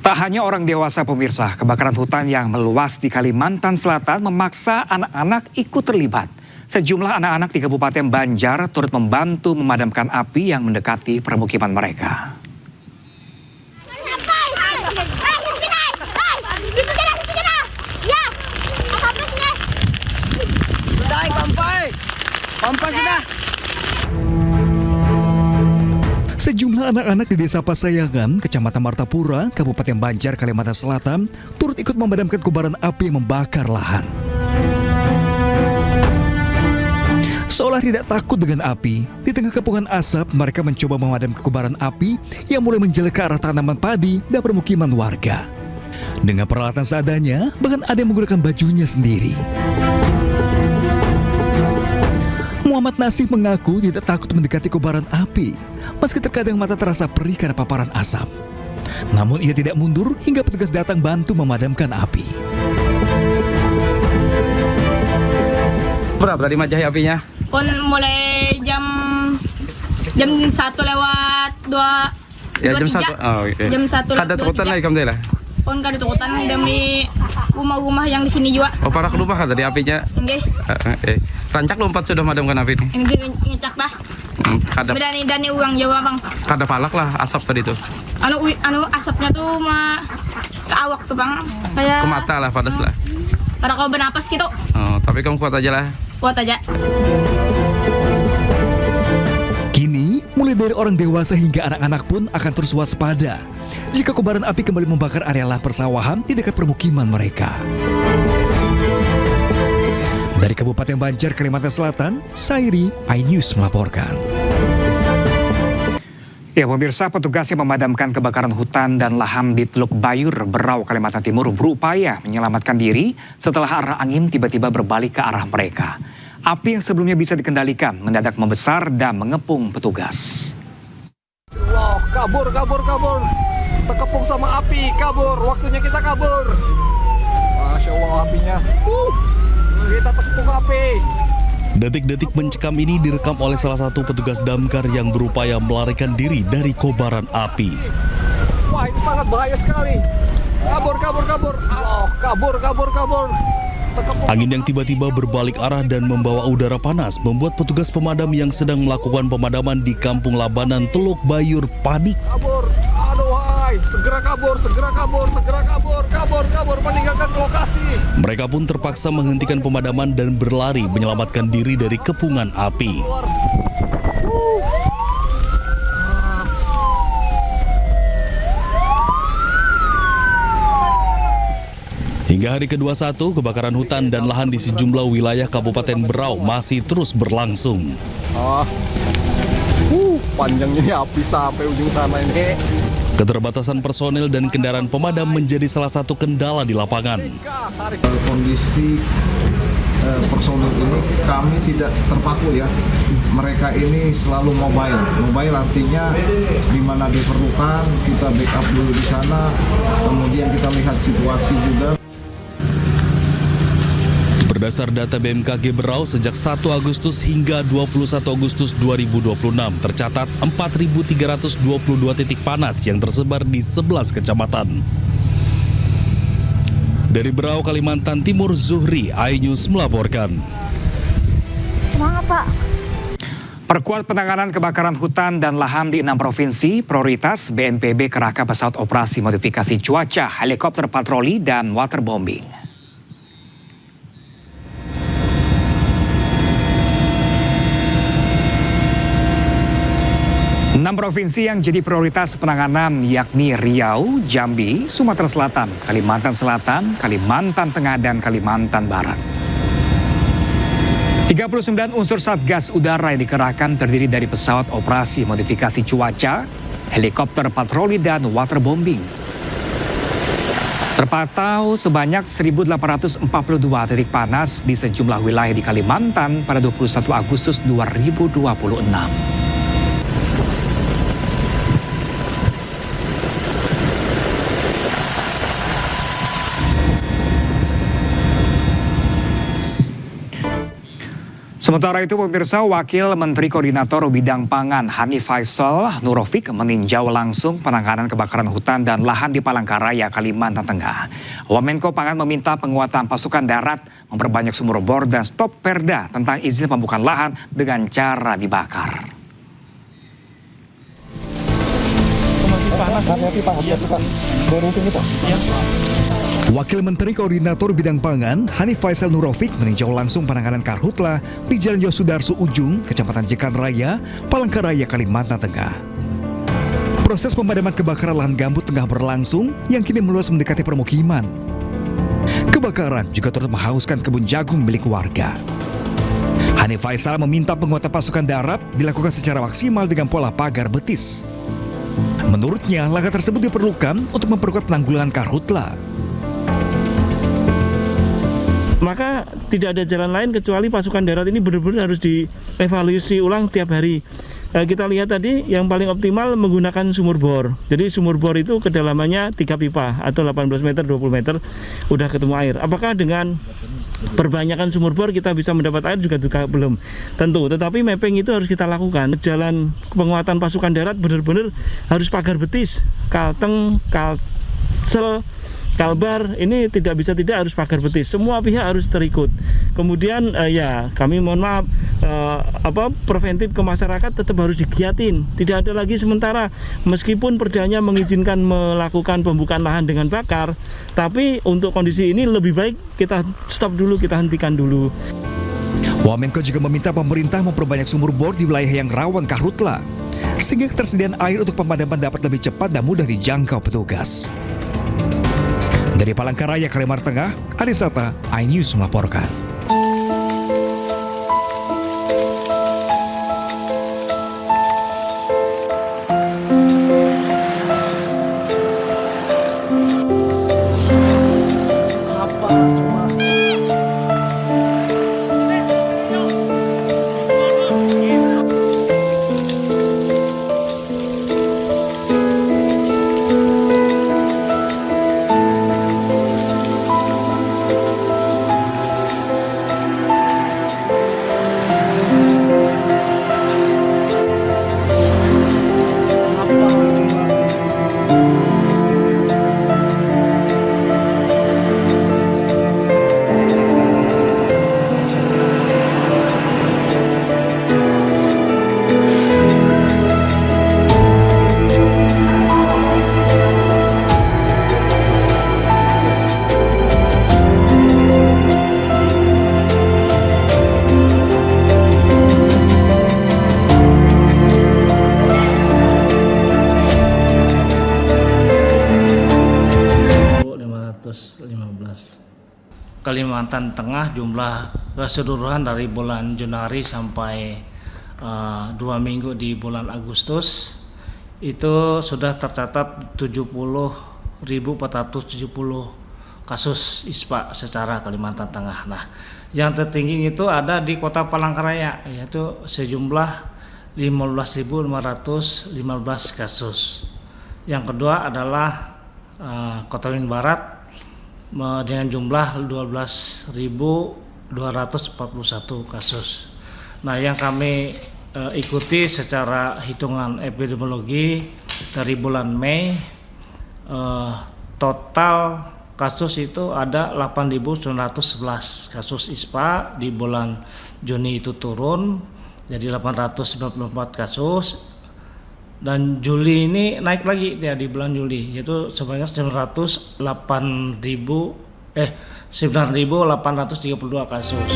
Tak hanya orang dewasa pemirsa, kebakaran hutan yang meluas di Kalimantan Selatan memaksa anak-anak ikut terlibat. Sejumlah anak-anak di Kabupaten Banjar turut membantu memadamkan api yang mendekati permukiman mereka. Sejumlah anak-anak di Desa Pasayangan, Kecamatan Martapura, Kabupaten Banjar, Kalimantan Selatan, turut ikut memadamkan kobaran api yang membakar lahan. Seolah tidak takut dengan api, di tengah kepungan asap, mereka mencoba memadamkan kobaran api yang mulai menjalar ke arah tanaman padi dan permukiman warga. Dengan peralatan seadanya, bahkan ada yang menggunakan bajunya sendiri. Muhammad Nasih mengaku tidak takut mendekati kobaran api, meski terkadang mata terasa perih karena paparan asap. Namun ia tidak mundur hingga petugas datang bantu memadamkan api. Berapa tadi macahi apinya? Pon mulai jam 1 lewat 2. Ya jam 1. Oh, okay. Jam 1 lewat Kada takutan lagi kamu lah. Pon kada takutan demi rumah-rumah yang di sini juga. Oh, parah ke rumah kan tadi apinya? Nggih. Rancak lompat sudah madamkan api ini. Ini ngecak dah. Kada Dani uang Jawa Bang. kada palak lah asap tadi tuh. Anu asapnya tuh ke awak tuh Bang. Kayak Ke mata lah padas lah. Pada kau bernapas gitu. Oh, tapi kamu kuat aja lah. Kuat aja. Kini, mulai dari orang dewasa hingga anak-anak pun akan terus waspada jika kobaran api kembali membakar area lahan persawahan di dekat permukiman mereka. Dari Kabupaten Banjar, Kalimantan Selatan, Sairi, iNews melaporkan. Ya, pemirsa, petugas yang memadamkan kebakaran hutan dan lahan di Teluk Bayur, Berau, Kalimantan Timur berupaya menyelamatkan diri setelah arah angin tiba-tiba berbalik ke arah mereka. Api yang sebelumnya bisa dikendalikan mendadak membesar dan mengepung petugas. Wah, kabur. Terkepung sama api, kabur. Waktunya kita kabur. Masya Allah apinya. Kita terkepung api. Detik-detik mencekam ini direkam oleh salah satu petugas damkar yang berupaya melarikan diri dari kobaran api. Wah, ini sangat bahaya sekali. Kabur. Allah, kabur. Terkepung. Angin yang tiba-tiba berbalik arah dan membawa udara panas membuat petugas pemadam yang sedang melakukan pemadaman di Kampung Labanan, Teluk Bayur panik. Kabur. Aduh, hai. Segera kabur, meninggalkan lokasi. Mereka pun terpaksa menghentikan pemadaman dan berlari menyelamatkan diri dari kepungan api. Hingga hari ke-21, kebakaran hutan dan lahan di sejumlah wilayah Kabupaten Berau masih terus berlangsung. Panjangnya api sampai ujung sana ini. Keterbatasan personel dan kendaraan pemadam menjadi salah satu kendala di lapangan. Kondisi personil ini kami tidak terpaku ya. Mereka ini selalu mobile. Mobile artinya di mana diperlukan kita backup dulu di sana. Kemudian kita lihat situasi juga. Berdasar data BMKG Berau, sejak 1 Agustus hingga 21 Agustus 2026 tercatat 4.322 titik panas yang tersebar di 11 kecamatan. Dari Berau, Kalimantan Timur, Zuhri, iNews melaporkan. Semangat Pak. Perkuat penanganan kebakaran hutan dan lahan di 6 provinsi, prioritas BNPB kerahkan pesawat operasi modifikasi cuaca, helikopter patroli, dan waterbombing. 6 provinsi yang jadi prioritas penanganan yakni Riau, Jambi, Sumatera Selatan, Kalimantan Selatan, Kalimantan Tengah, dan Kalimantan Barat. 39 unsur Satgas Udara yang dikerahkan terdiri dari pesawat operasi modifikasi cuaca, helikopter patroli, dan waterbombing. Terpantau sebanyak 1.842 titik panas di sejumlah wilayah di Kalimantan pada 21 Agustus 2026. Sementara itu pemirsa, Wakil Menteri Koordinator Bidang Pangan Hanif Faisal Nurofik meninjau langsung penanganan kebakaran hutan dan lahan di Palangkaraya, Kalimantan Tengah. Wamenko Pangan meminta penguatan pasukan darat, memperbanyak sumur bor dan stop perda tentang izin pembukaan lahan dengan cara dibakar. Wakil Menteri Koordinator Bidang Pangan Hanif Faisal Nurofik meninjau langsung penanganan karhutla di Jalan Yosudarso Ujung, Kecamatan Jekan Raya, Palangkaraya, Kalimantan Tengah. Proses pemadaman kebakaran lahan gambut tengah berlangsung yang kini meluas mendekati permukiman. Kebakaran juga turut menghanguskan kebun jagung milik warga. Hanif Faisal meminta penguatan pasukan darat dilakukan secara maksimal dengan pola pagar betis. Menurutnya, langkah tersebut diperlukan untuk memperkuat penanggulangan karhutla. Maka tidak ada jalan lain kecuali pasukan darat ini benar-benar harus dievaluasi ulang tiap hari. Kita lihat tadi yang paling optimal menggunakan sumur bor. Jadi sumur bor itu kedalamannya 3 pipa atau 18 meter, 20 meter udah ketemu air. Apakah dengan perbanyakkan sumur bor kita bisa mendapat air juga belum tentu. Tetapi mapping itu harus kita lakukan. Jalan penguatan pasukan darat benar-benar harus pagar betis, kalteng, kalsel, kalbar, ini tidak harus pagar betis. Semua pihak harus terikut. Kemudian kami mohon maaf, preventif ke masyarakat tetap harus digiatin. Tidak ada lagi sementara, meskipun perdanya mengizinkan melakukan pembukaan lahan dengan bakar, tapi untuk kondisi ini lebih baik kita stop dulu, kita hentikan dulu. Wamenko juga meminta pemerintah memperbanyak sumur bor di wilayah yang rawan karhutla, sehingga ketersediaan air untuk pemadaman dapat lebih cepat dan mudah dijangkau petugas. Dari Palangkaraya, Kalimantan Tengah, Adisata, iNews melaporkan. Kalimantan Tengah jumlah keseluruhan dari bulan Januari sampai 2 minggu di bulan Agustus itu sudah tercatat 70.470 kasus ISPA secara Kalimantan Tengah. Nah, yang tertinggi itu ada di Kota Palangkaraya, yaitu sejumlah 15.515 kasus. Yang kedua adalah Kota Barat dengan jumlah 12.241 kasus. Nah, yang kami ikuti secara hitungan epidemiologi dari bulan Mei, total kasus itu ada 8.911 kasus ISPA. Di bulan Juni itu turun jadi 894 kasus. Dan Juli ini naik lagi ya di bulan Juli, yaitu sebanyak 9.832 kasus.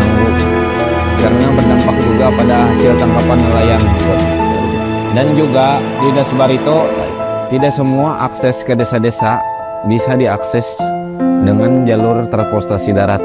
terganggu karena berdampak juga pada hasil tangkapan nelayan. Dan juga di Das Barito tidak semua akses ke desa-desa bisa diakses dengan jalur transportasi darat.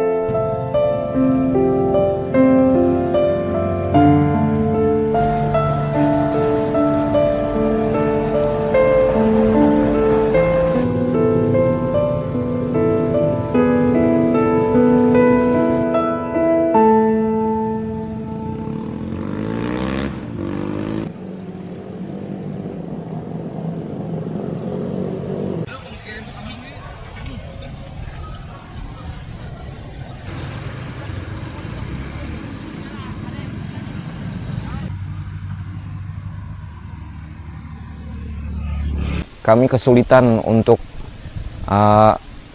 Kami kesulitan untuk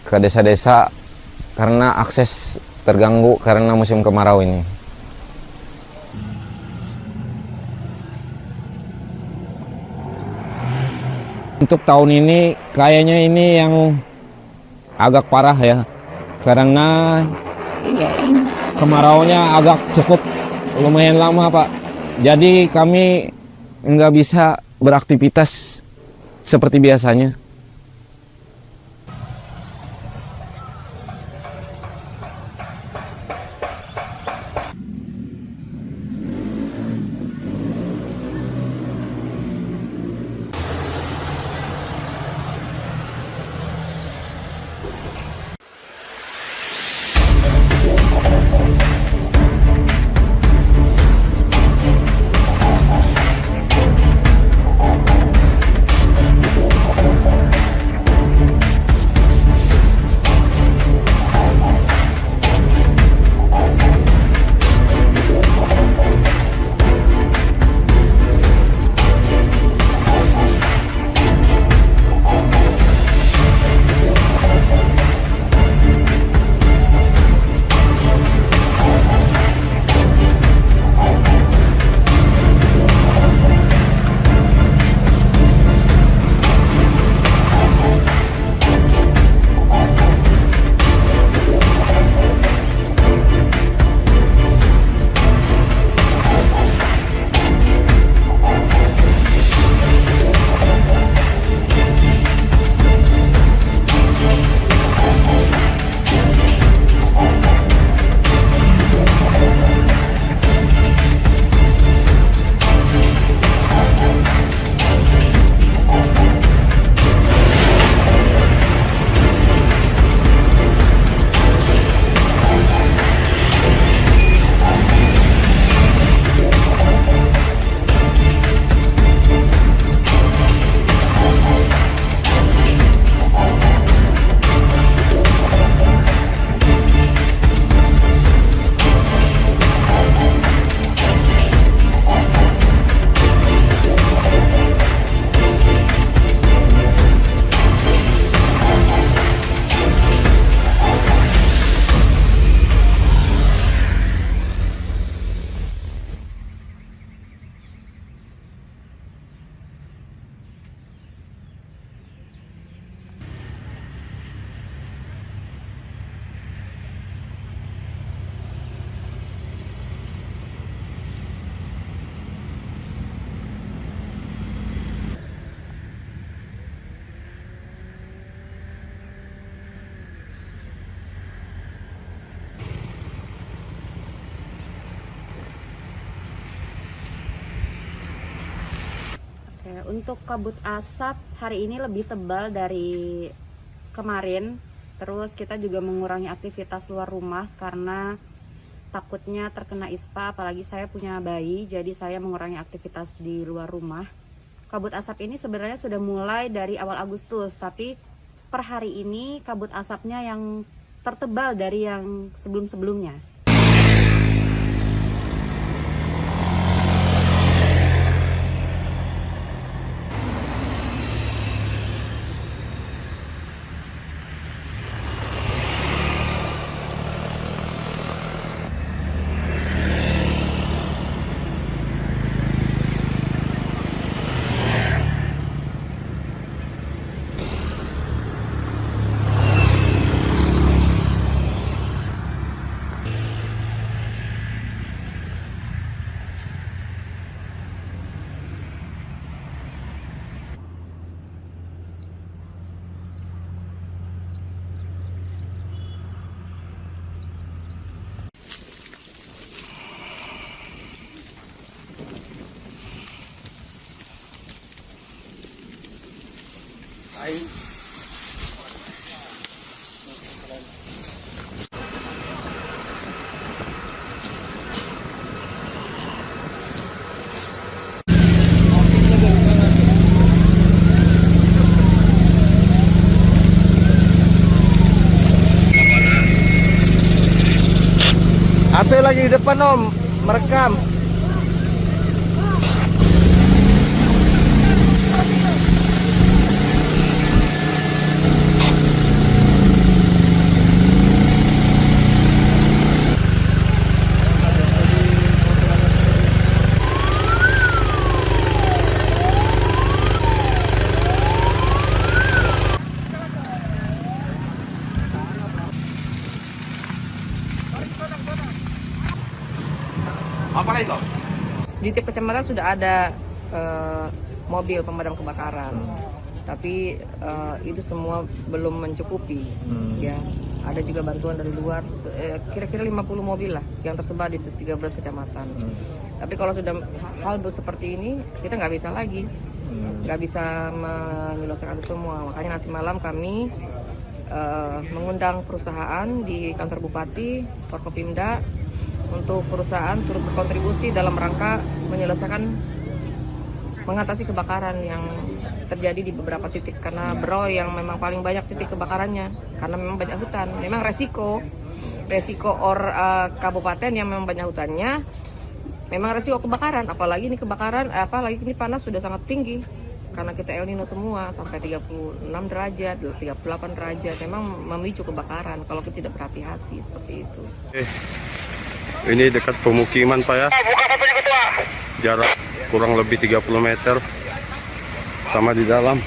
ke desa-desa karena akses terganggu karena musim kemarau ini. Untuk tahun ini kayaknya ini yang agak parah ya, karena kemaraunya agak cukup lumayan lama Pak. Jadi kami nggak bisa beraktivitas seperti biasanya. Untuk kabut asap hari ini lebih tebal dari kemarin. Terus kita juga mengurangi aktivitas luar rumah karena takutnya terkena ispa, apalagi saya punya bayi, jadi saya mengurangi aktivitas di luar rumah. Kabut asap ini sebenarnya sudah mulai dari awal Agustus, tapi per hari ini kabut asapnya yang tertebal dari yang sebelum-sebelumnya. Ate lagi di depan om, merekam. Apa itu? Di tiap kecamatan sudah ada mobil pemadam kebakaran, tapi itu semua belum mencukupi. Ya, ada juga bantuan dari luar, kira-kira 50 mobil lah yang tersebar di 13 kecamatan. Tapi kalau sudah hal seperti ini, kita nggak bisa lagi, nggak bisa menyelesaikan itu semua. Makanya nanti malam kami mengundang perusahaan di kantor Bupati, Forkopimda, untuk perusahaan turut berkontribusi dalam rangka menyelesaikan mengatasi kebakaran yang terjadi di beberapa titik, karena Berau yang memang paling banyak titik kebakarannya karena memang banyak hutan. Memang resiko kabupaten yang memang banyak hutannya memang resiko kebakaran, apalagi ini panas sudah sangat tinggi karena kita El Nino semua sampai 36 derajat, 38 derajat, memang memicu kebakaran kalau kita tidak berhati-hati seperti itu. Ini dekat pemukiman Pak ya, jarak kurang lebih 30 meter sama di dalam.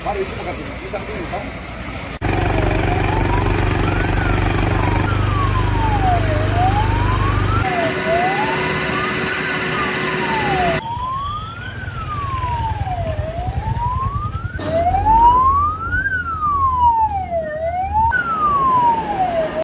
Mari itu